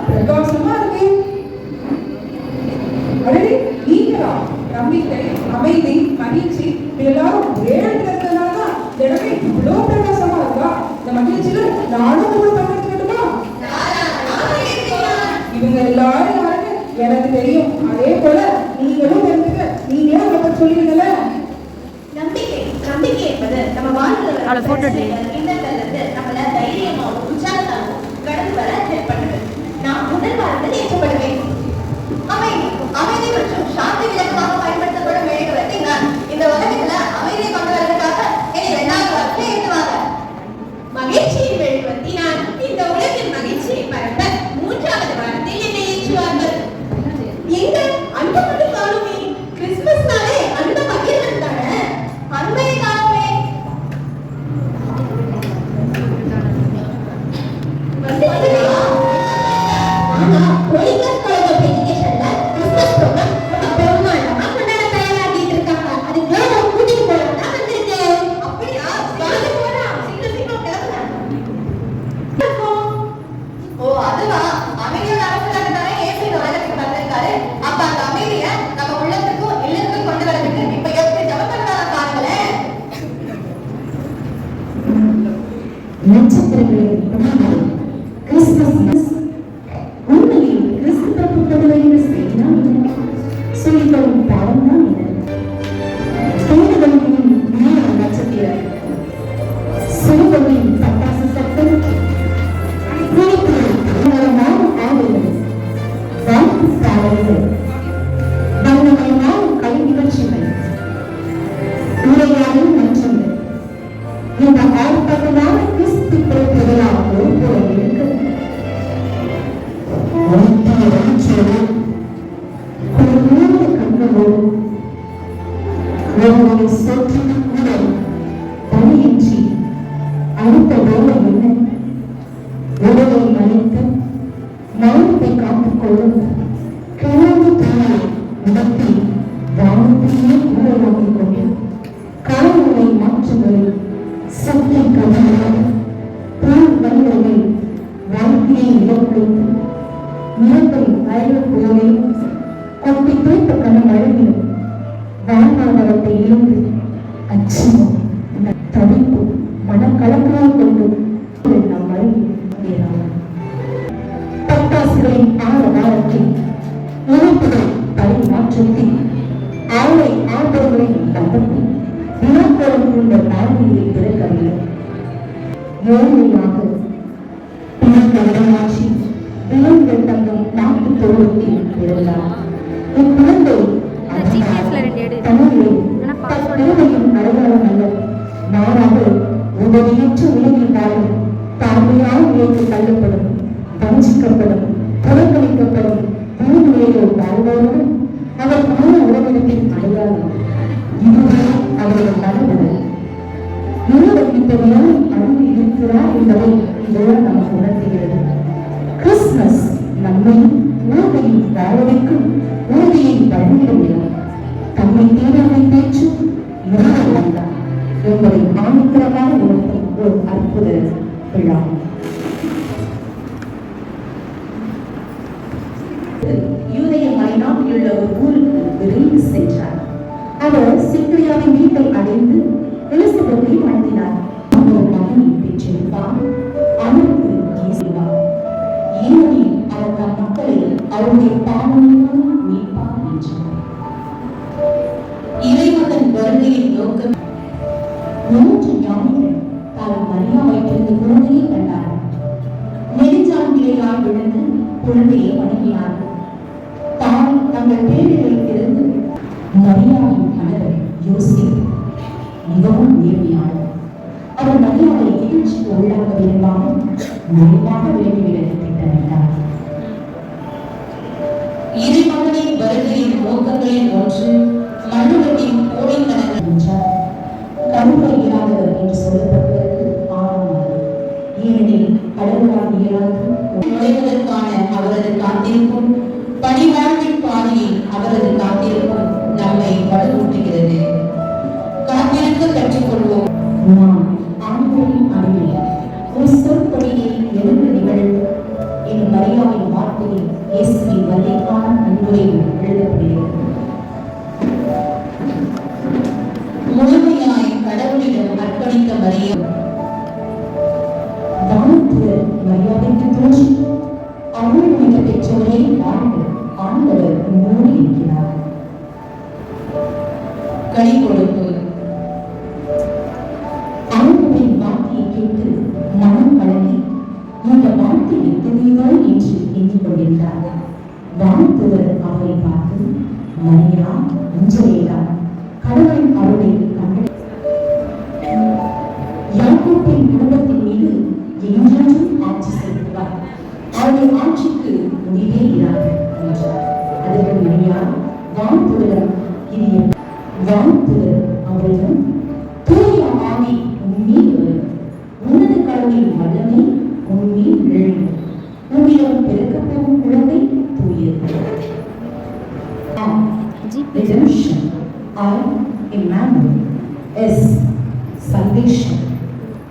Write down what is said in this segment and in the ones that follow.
பிரகாசமா இருக்கு. அடடே, நீங்களா? நம்பிக்கை, அமைதி, மகிழ்ச்சி எல்லாரும் ஒரே இடத்துல இருக்கிறதுனாலதான் இடமே இவ்வளவு பிரகாசமா இருக்கா. இந்த மகிழ்ச்சியில நானும் கூட பங்கெடுத்துக்கட்டுமா? இவங்க எல்லாரும் யாருன்னு எனக்கு தெரியும். அதே போல நீங்களும் தெரிஞ்சுக்க, நீங்களே அவங்க சொல்லிடுங்கல்ல. நம்பிக்கை நம்பிக்கை என்பது நம்ம வாழ்க்கையில இன்னத்திலிருந்து நம்மள தைரியமாகவும் உற்சாகமாகவும் கடந்து வர ஹெல்ப் பண்ணுது. நான் முதல் வாரத்தில் ஏற்றப்படுவேன். அமைதி மற்றும் சாந்தி விளக்கமாக பயன்படுத்தப்படும் வேலைகளை நான் இந்த உலகத்துல அமைதியை கொண்டு வருவதற்காக என்னை 2வது வாரத்தில் ஏற்றுவாங்க. மகிழ்ச்சியின் வெளிவத்தி நான் இந்த உலகின் மகிழ்ச்சியை பரப்ப 3வது வாரத்தில் என்னை ஏற்றுவார்கள். எங்க அன்பு மட்டும் காணுமே. கிறிஸ்துமஸ்னாலே அன்பு பகிர்வது தானே. அன்பை காணுமே. ஆனா பொலிகஸ் காலேஜ் ஆஃப் எஜுகேஷன்ல கிறிஸ்மஸ் ப்ரோக்ராம் பெருமாளமா கொண்டாட தயாராகிட்டு இருக்காங்க. அதுக்கு நான் கூட்டிட்டு போறேன் தான் வந்திருக்கேன். அப்படியா? வாங்க போறோம். சீக்கிரம் கிளம்புறேன். ஓ அதுவா? அமைதியோட அரசராக தானே ஏசி உலகத்துக்கு வந்திருக்காரு. அப்ப அந்த அமைதியை நம்ம உள்ளத்துக்கும் இல்லத்துக்கும் கொண்டு வரதுக்கு இப்ப எப்படி ஜபம் பண்றாங்க பாருங்களேன். நட்சத்திரங்களின் பிரமாணம் கிறிஸ்துமஸ் உண்மையில் கிறிஸ்து பிறப்புப்படுவது செய்யலாம் என்ன சொல்லித்தரும் பாடம் தான் என்ன தேடுதலின் நீல நட்சத்திரம் சிறுவர்களின் பட்டாசு சட்டம் குளிப்புமான ஆடுகள் வாழ்த்து சாலைகள் வண்ணமயமான கலை நிகழ்ச்சிகள் உரையாடல் மன்றங்கள் இந்த ஆர்ப்பாட்டமான கிறிஸ்து பிறப்பு விழா ஒரு புறம் இருக்கு. கண்களோடு ஒருவரை சொற்று கூட தனியின்றி அடுத்த வேலை என்ன உடலை மறைத்து மௌனத்தை காத்துக்கொள்ளும் கிழமை தாயை நடத்தி வானத்தையே கூடலாக்கிக் கொண்டு காலநிலை மாற்றங்களில் சக்தி கவனியாக பால் வழிகளை வாழ்க்கையை இழப்பித்து நிலத்தை வயல் போலே கொட்டி தூத்த கணம் அழகிலும் வாழ்வாதாரத்தை இழந்து அச்சமும் தவிப்பு மனக்கலங்களால் கொண்டு நாம் அழகிய பட்டாசுகளின் ஆரவாரத்தில் இணைப்புகள் பரிமாற்றத்தில் ஆலை ஆர்வங்களின் தம்பத்தில் வினாக்கோளம் கொண்ட வாழ்வியை பிறக்கவில்லை. ஏழ்மையாக இடமாற்றி விலங்குகள் தங்கும் நாட்டு தொழிலுக்கு பிறந்தார். இக்குழந்தை தன்னுடைய அடையாளம் அல்ல, மாறாக உதவியற்ற உலகில் வாழும் தாழ்மையான நிலைக்கு தள்ளப்படும் வஞ்சிக்கப்படும் புறக்கணிக்கப்படும் பூநிலையை வாழ்வோடு அவர் மன உறவினத்தின் அடையாளம். இதுவே அவர்கள் நலவுகள். இறைவன் இந்த நிலையில் அன்பு இருக்கிறார் என்பதை இதோடு நமக்கு உணர்த்துகிறது. கிறிஸ்துமஸ் நம்மையும் உலகையும் வாழவைக்கும் உறுதியை வழங்கிடும் தம்மை தீராமை பேச்சும் இறைவன் என்பதை ஆணித்தரமாக உணர்த்தும் ஒரு அற்புத விழா. யூதேய மலைநாட்டில் உள்ள ஒரு ஊருக்கு விரைந்து சென்றார். அவர் சிக்ரியாவின் வீட்டை அடைந்து எலிசபெத்தை வாழ்த்தினார். அவர் மகனை பெற்றிருப்பார். அவருக்கு இயேசுவார். ஏனெனில் அவர் தம் மக்களை அவருடைய பாவங்களோடு மீட்பார் என்றார். இறைவனின் வருகையின் நோக்கம் 3 ஞானிகள் தாம் மரியா வைத்திருந்த குழந்தையை கண்டார். நெடுஞ்சாலையால் விழுந்து குழந்தையை வணங்கினார்கள். தாம் தங்கள் பேர்களை திறந்து மரியாவின் கணவர் யோசேப்பு மிகவும் நேர்மையானவர். அவர் மரியாவை நிகழ்ச்சிக்கு உள்ளாக விரும்பாமல் மறைவாக விலகிவிட திட்டமிட்டார். இறைமகனின் வருகையின் நோக்கங்களில் ஒன்று மண்டபத்தின் கோடைத்தனங்கள் என்றார். கருவை இயலாதவர் என்று சொல்லப்படுவது ஆரம்பம். ஏனெனில் கடவுளால் இயலாது நுழைவதற்கான அவரது காத்திருப்பும் பணிவாழ்வின் பாதையில் அவரது காத்திருப்பும் நம்மை வலுவூட்டுகிறது. காத்திருக்க கற்றுக்கொள்வோம். நாம் ஆண்களின் அடிமை ஒரு சொற்பொழியை எழுந்து நிகழ்வு என் மரியாவின் இயேசுவின் வருகைக்கான முன்னுரையில் எழுதப்படுகிறது. முழுமையாய் கடவுளிடம் அர்ப்பணித்த மரியம் வானத்தில் மரியாதைக்கு தோன்றி அருள் மிக பெற்றோரை வாழ்க ஆண்டவர் உன்னோடு இருக்கிறார். கனி கொடுப்பு. ஆண்டவரின் வார்த்தையை கேட்டு மனம் வழங்கி இந்த வார்த்தை எத்தனையோ என்று எண்ணிக் கொண்டிருந்தார். வானத்துவர் அவரை பார்த்து, மரியா அஞ்சலேடா, கடவுள் அவரை கண்டடை யாக்கோபின் குடும்பத்தின் மீது என்றென்றும் ஆட்சி செலுத்துவார். அவருடைய ஆட்சிக்கு முடிவே இராது என்றார். அதற்கு மரியா வானத்துவரிடம் வானத்துவர் அவரிடம், தூய ஆவி உன்மீது வரும், உன்னத கடவுளின் வல்லமை உன்மீது விழும், உன்னிடம் பிறக்கப் போகும் குழந்தை தூயது. Redemption, I, Emmanuel, S, salvation,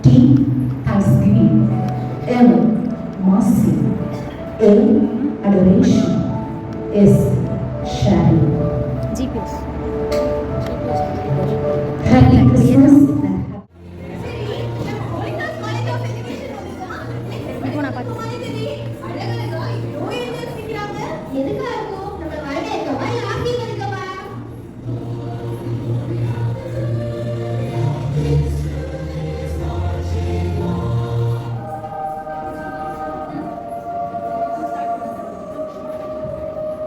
T, thanksgiving, M, mercy, A, adoration, S, sharing. GPS. Happy Christmas and இப்போ நான் பார்த்து எதுக்கா இருக்கும்? நம்ம வரவேற்கவா இல்ல ஆசீர்வதிக்கவா?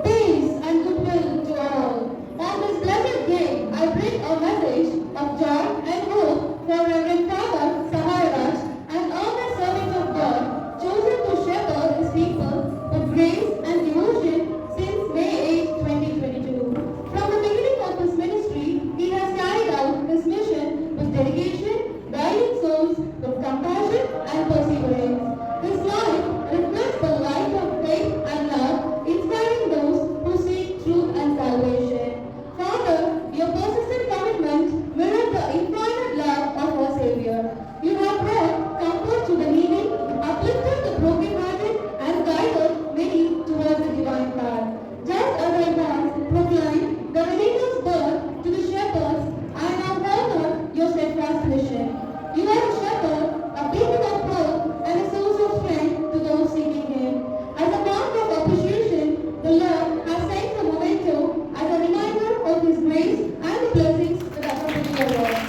Peace and goodwill to all. On this blessed day, I bring a message of joy and hope for Reverend Father Saharaj and all the servants of God chosen to shepherd His people with grace and devotion since May 8, 2022. From the beginning of His ministry, He has carried out His mission with dedication, guiding souls with compassion and perseverance. His life reflects the light of faith and love, inspiring those who seek truth and salvation. Father, your persistent commitment mirrored the infinite love of our Savior. You have brought comfort to the needy, uplifted the brokenhearted, and guided many towards the divine path. Just as I once proclaimed the Redeemer's birth to the shepherds, I now honor your steadfast mission. You are a shepherd, a beacon of hope, and a source of strength to those seeking Him. As a mark of appreciation, the Lord has sent the memento as a reminder of His grace and the blessings that accompany your work.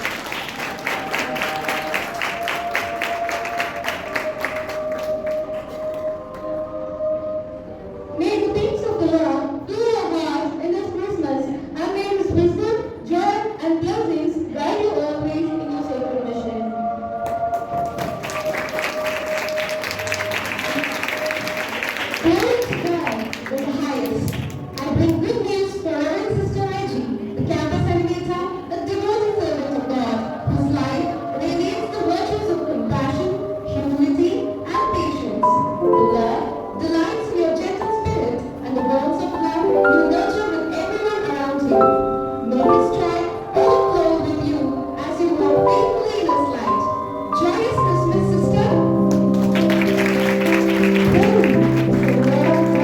May the peace of the Lord fill your hearts in this Christmas, and may His wisdom, joy, and blessings guide you always in your sacred mission. Glory to God in the highest. I bring good news for Reverend Sister Reggie, the campus animator, a devoted servant of God, whose life radiates the virtues of compassion, humility, and patience. The Lord delights in your gentle spirit and the bonds of love you nurture with everyone around you. May His joy overflow with you as you walk faithfully in His light. Joyous Christmas, sister. Holy is the Lord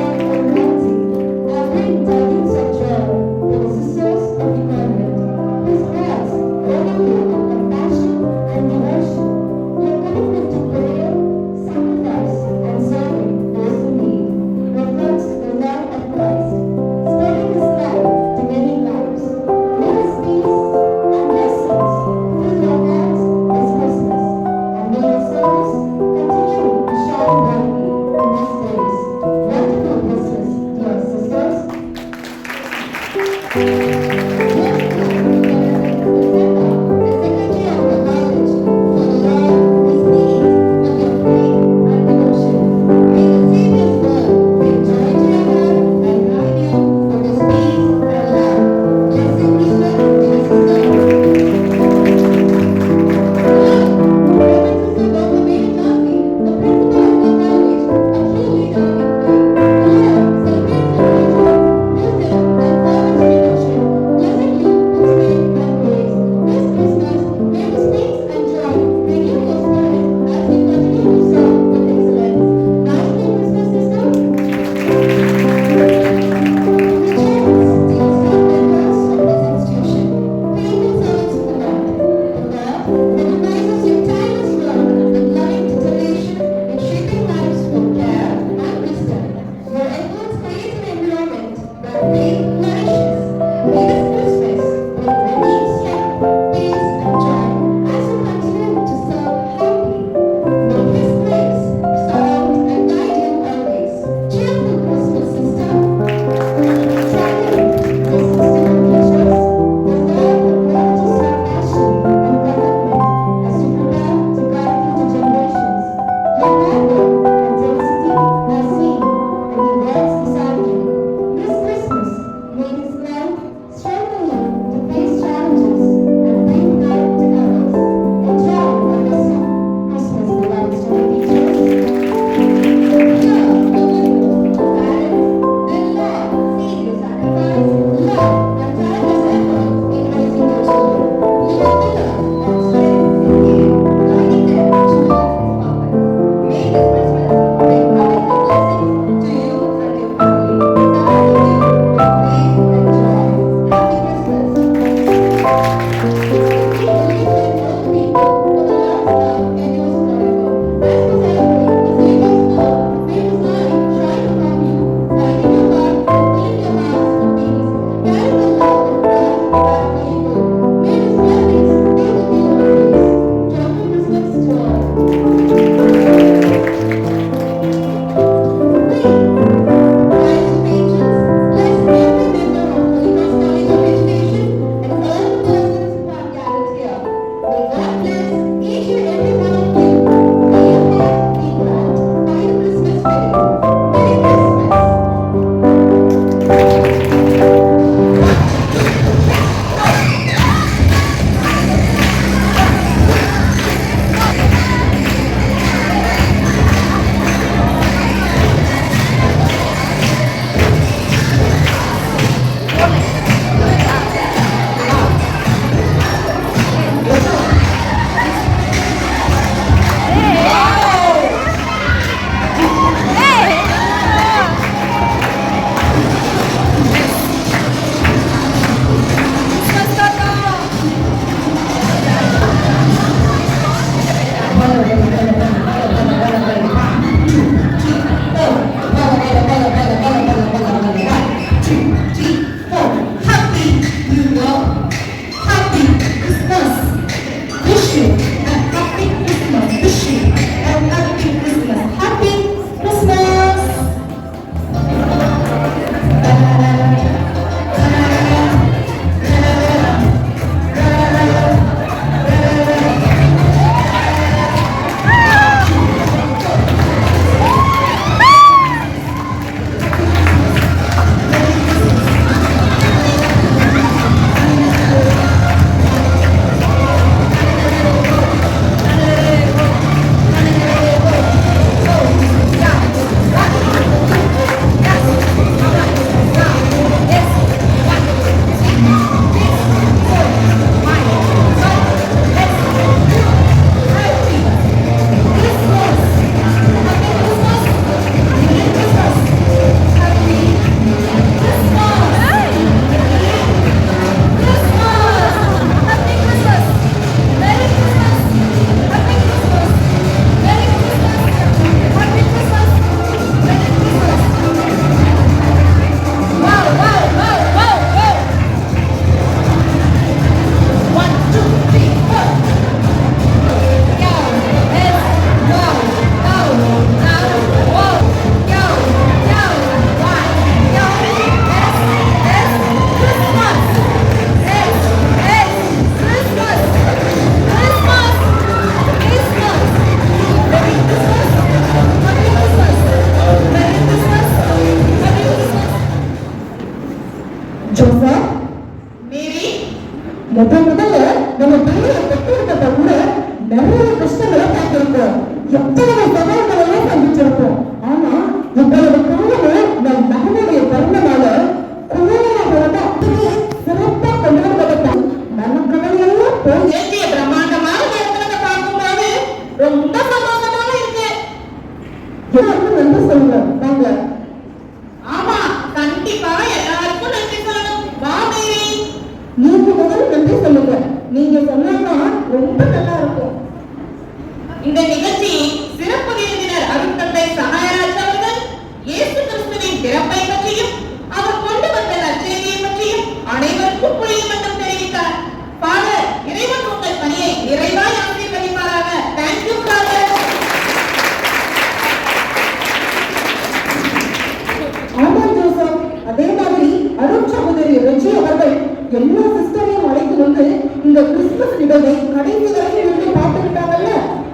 எல்லா சிஸ்டரையும் அழைத்து வந்து இந்த Christmas நிகழ்வை கடைசி வரைக்கும் இருந்து பார்த்துக்கிட்டாங்கல்ல,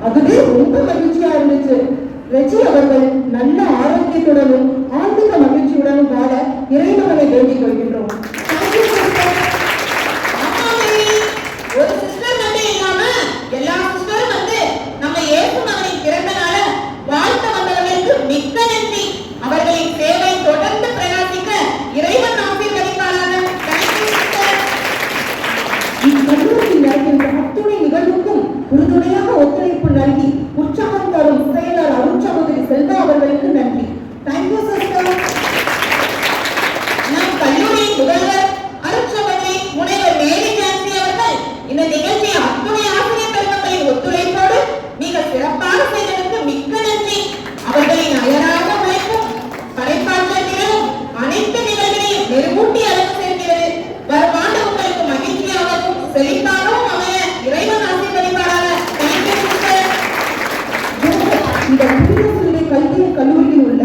அதுவே ரொம்ப மகிழ்ச்சியா இருந்துச்சு. ரெஜி அவர்கள் நல்ல ஆரோக்கியத்துடனும் ஆன்மீக மகிழ்ச்சியுடனும் வாழ இறைவனை வேண்டிக் கொள்கின்றோம். ஒரு சிஸ்டர் மட்டும் இல்லாம எல்லா சிஸ்டரும் வந்து நம்ம இயேசு மகனின் பிறந்த நாள வாழ்த்த வந்தவர்களுக்கு மிக்க நன்றி. அவர்களின் சேவை தொடர்ந்து பிரயாசிக்க இறைவன் ஆசீர்வதிப்பாராக. இக்கல்லூரியில் நடக்கின்ற அத்துணை நிகழ்வுக்கும் உறுதுணையாக ஒத்துழைப்பு நல்கி உற்சாகம் தரும் செயலர் அருட்சகோதரி செல்வா அவர்களுக்கு நன்றி. Thank you sister. நம் கல்லூரியின் முதல்வர் அருட்சகோதரி முனைவர் மேரி ஜான்சி அவர்கள் இந்த நிகழ்ச்சியை அத்துணை ஆசிரியர் பெருமக்களின் ஒத்துழைப்போடு மிக சிறப்பாக செய்ததற்கு மிக்க நன்றி. அவர்களின் அயராத உழைப்பும் படைப்பாற்றல் திறனும் அனைத்து நிகழ்வுகளையும் நெருங்கூட்டி அழகு சேர்க்கிறது. வரும் ஆண்டு உங்களுக்கு மகிழ்ச்சியாகவும் செழிப்பாகவும் அமைய இறைவன் ஆசீர்வதிப்பாராக. Thank you sister. இந்த புனித கல்வி கல்லூரியில் உள்ள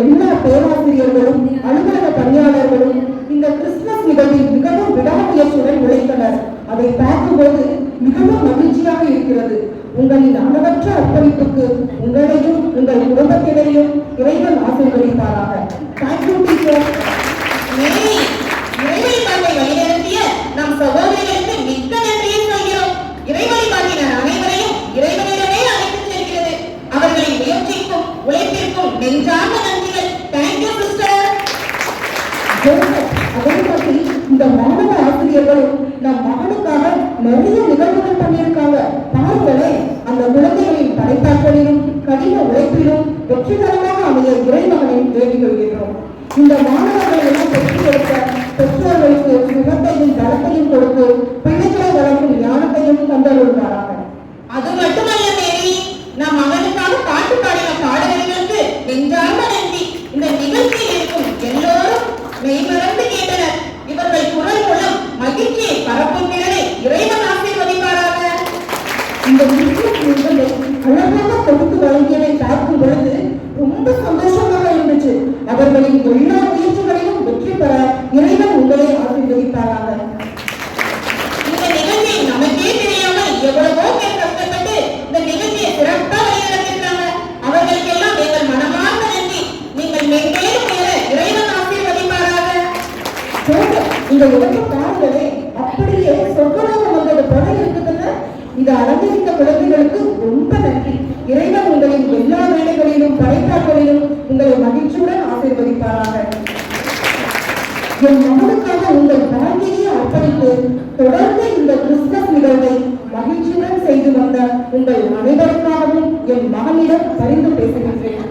எல்லா பேராசிரியர்களும் அலுவலக பணியாளர்களும் இந்த கிறிஸ்துமஸ் நிகழ்வில் மிகவும் விடாமுயற்சியுடன் உழைத்தனர். அதை பார்க்கும்போது மிகவும் மகிழ்ச்சியாக இருக்கிறது. உங்களின் அளவற்ற அர்ப்பணிப்புக்கு உங்களையும் உங்கள் குடும்பத்தினரையும் இறைவன் ஆசீர்வதிப்பாராக. Thank you teacher. இறைவழிபாட்டை வழிநடத்திய நம் சகோதரிகளுக்கு மிக்க நன்றியை சொல்கிறோம். இறைவழிபாட்டினர் அனைவரையும் இறைவனிடமே அழைத்துச் செல்கிறது. அவர்களின் முயற்சிக்கும் உழைப்பிற்கும் நெஞ்சார்ந்த நன்றிகள். Thank you sister. அதே மாதிரி இந்த மாணவ ஆசிரியர்களும் நம் மகனுக்காக நிறைய நிகழ்வுகள் பண்ணியிருக்காங்க. பாருங்களே, அந்த குழந்தைகளின் படைப்பாற்றலிலும் கடின உழைப்பிலும் வெற்றிகரமாக அமைய இறைமகனை வேண்டிக் கொள்கிறோம். இந்த மாணவர்கள் எல்லாம் பெற்றுக் கொடுத்த பெற்றோர்களுக்கு சுகத்தையும் பலத்தையும் கொடுத்து பிள்ளைகளை வளர்க்கும் ஞானத்தையும் தந்தருள்வாராக. அது மட்டுமல்ல மேரி, நம் மகனுக்காக பாட்டு பாடின பாடகர்களுக்கு நெஞ்சார்ந்த நன்றி. இந்த நிகழ்ச்சியில் இருக்கும் எல்லோரும் மெய்மறந்து கேட்டனர். இவர்கள் குரல் மூலம் மகிழ்ச்சியை பரப்பும் திறனை இறைவன் ஆசீர்வதிப்பாராக. இந்த நிகழ்ச்சியை அழகாக தொகுத்து வழங்கியதை பார்க்கும் பொழுது ரொம்ப சந்தோஷமாக இருந்துச்சு. அவர்களின் எல்லா முயற்சிகளையும் வெற்றி பெற இறைவன் உங்களை ஆசீர்வதிப்பாராக. இந்த நிகழ்ச்சியை நமக்கே தெரியாமல் எவ்வளவோ பேர் கஷ்டப்பட்டு இந்த நிகழ்ச்சியை சிறப்பாக வழிநடத்திருக்காங்க. அவர்களுக்கெல்லாம் எங்கள் மனமார்ந்த நன்றி. நீங்கள் மென்மேலும் உயர இறைவன் ஆசீர்வதிப்பாராக. இந்த இடத்தை பாருங்களே, அப்படியே சொர்க்கலோகம் வந்தது போல இருக்குதுங்க. இதை அலங்கரித்த குழந்தைகளுக்கு ரொம்ப நன்றி. இறைவன் உங்களின் எல்லா வேலைகளிலும் படைப்பாற்றலிலும் உங்களை மகிழ்ச்சியுடன் ஆசீர்வதிப்பாராக. என் மகனுக்காக உங்கள் வாழ்க்கையை அர்ப்பணித்து தொடர்ந்து இந்த கிறிஸ்துமஸ் நிகழ்வை மகிழ்ச்சியுடன் செய்து வந்த உங்கள் அனைவருக்காகவும் என் மகனிடம் பரிந்து பேசுகின்றேன்.